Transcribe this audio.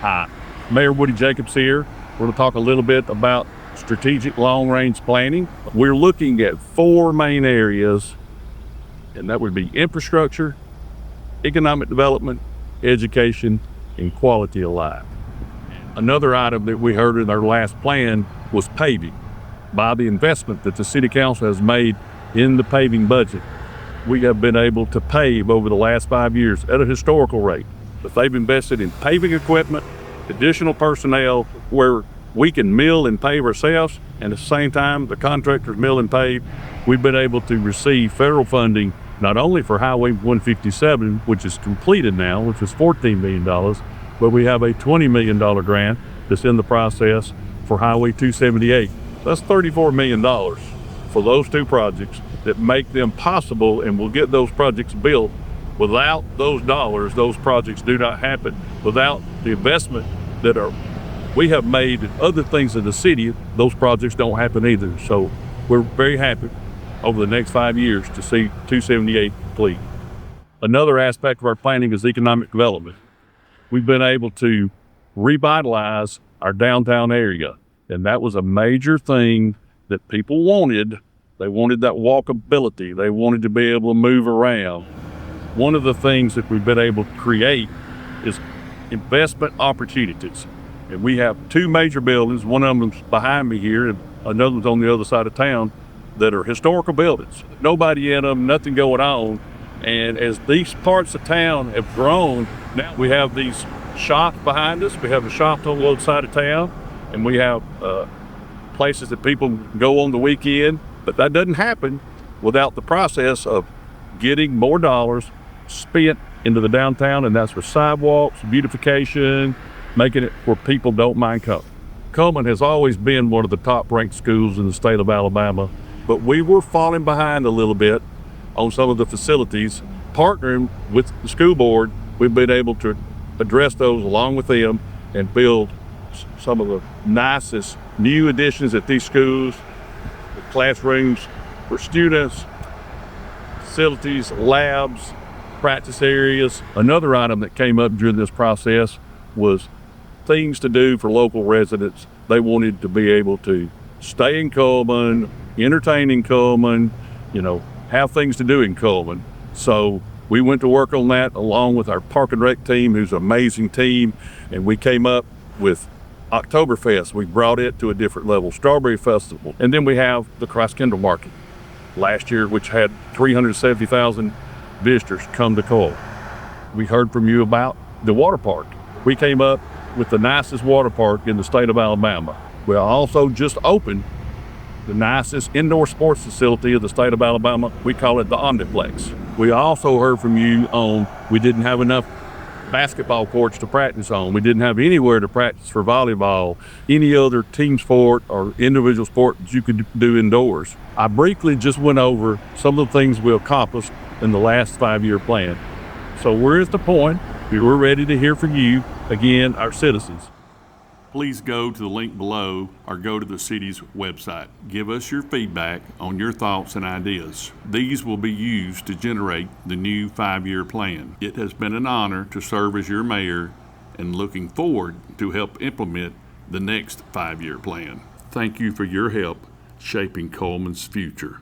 Hi, Mayor Woody Jacobs here. We're going to talk a little bit about strategic long-range planning. We're looking at four main areas, and that would be infrastructure, economic development, education, and quality of life. Another item that we heard in our last plan was paving. By the investment that the City Council has made in the paving budget, we have been able to pave over the last 5 years at a historical rate. But they've invested in paving equipment, additional personnel where we can mill and pave ourselves, and at the same time the contractors mill and pave. We've been able to receive federal funding not only for Highway 157, which is completed now, which is $14 million, but we have a $20 million grant that's in the process for Highway 278. That's $34 million for those two projects that make them possible, and will get those projects built. Without those dollars, those projects do not happen. Without the investment that we have made in other things in the city, those projects don't happen either. So we're very happy over the next 5 years to see 278 complete. Another aspect of our planning is economic development. We've been able to revitalize our downtown area, and that was a major thing that people wanted. They wanted that walkability. They wanted to be able to move around. One of the things that we've been able to create is investment opportunities. And we have two major buildings. One of them's behind me here, and another one's on the other side of town, that are historical buildings. Nobody in them, nothing going on. And as these parts of town have grown, now we have these shops behind us. We have the shops on the other side of town, and we have places that people go on the weekend. But that doesn't happen without the process of getting more dollars spent into the downtown, and that's for sidewalks, beautification, making it where people don't mind coming. Cullman has always been one of the top-ranked schools in the state of Alabama, but we were falling behind a little bit on some of the facilities. Partnering with the school board, we've been able to address those along with them and build some of the nicest new additions at these schools, the classrooms for students, facilities, labs, practice areas. Another item that came up during this process was things to do for local residents. They wanted to be able to stay in Cullman, entertain in Cullman, have things to do in Cullman. So we went to work on that along with our Park and Rec team, who's an amazing team, and we came up with Oktoberfest. We brought it to a different level, Strawberry Festival, and then we have the Christ-Kindle Market last year, which had 370,000 visitors come to Cullman. We heard from you about the water park. We came up with the nicest water park in the state of Alabama. We also just opened the nicest indoor sports facility of the state of Alabama. We call it the Omniplex. We also heard from you on we didn't have enough basketball courts to practice on. We didn't have anywhere to practice for volleyball, any other team sport or individual sport that you could do indoors. I briefly just went over some of the things we accomplished in the last 5-year plan. So we're at the point where we're ready to hear from you, again, our citizens. Please go to the link below or go to the city's website. Give us your feedback on your thoughts and ideas. These will be used to generate the new 5-year plan. It has been an honor to serve as your mayor and looking forward to help implement the next 5-year plan. Thank you for your help shaping Cullman's future.